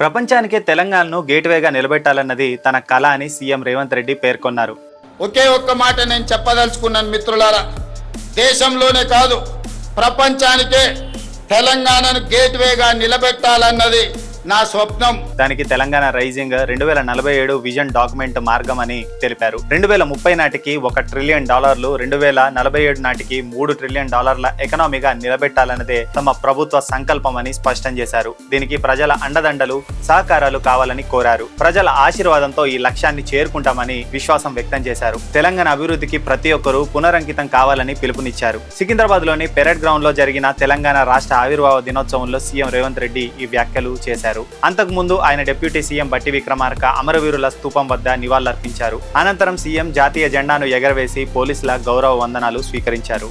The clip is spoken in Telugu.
ప్రపంచానికే తెలంగాణను గేట్వేగా నిలబెట్టాలన్నది తన కల అని సీఎం రేవంత్ రెడ్డి పేర్కొన్నారు. ఒకే ఒక్క మాట నేను చెప్పదలుచుకున్నాను మిత్రులారా, దేశంలోనే కాదు ప్రపంచానికే తెలంగాణను గేట్వేగా నిలబెట్టాలన్నది నా స్వప్నం. దానికి తెలంగాణ రైజింగ్ 2047 విజన్ డాక్యుమెంట్ మార్గం అని తెలిపారు. 2030 నాటికి $1 ట్రిలియన్, 2047 నాటికి $3 ట్రిలియన్ ఎకనామీగా నిలబెట్టాలన్నదే తమ ప్రభుత్వ సంకల్పం అని స్పష్టం చేశారు. దీనికి ప్రజల అండదండలు, సహకారాలు కావాలని కోరారు. ప్రజల ఆశీర్వాదంతో ఈ లక్ష్యాన్ని చేరుకుంటామని విశ్వాసం వ్యక్తం చేశారు. తెలంగాణ అభివృద్ధికి ప్రతి ఒక్కరూ పునరంకితం కావాలని పిలుపునిచ్చారు. సికింద్రాబాద్ లోని పెరేడ్ గ్రౌండ్ లో జరిగిన తెలంగాణ రాష్ట్ర ఆవిర్భావ దినోత్సవంలో సీఎం రేవంత్ రెడ్డి ఈ వ్యాఖ్యలు చేశారు. అంతకుముందు ఆయన డిప్యూటీ సీఎం బట్టి విక్రమార్క అమరవీరుల స్తూపం వద్ద నివాళులర్పించారు. అనంతరం సీఎం జాతీయ జెండాను ఎగరవేసి పోలీసుల గౌరవ వందనాలు స్వీకరించారు.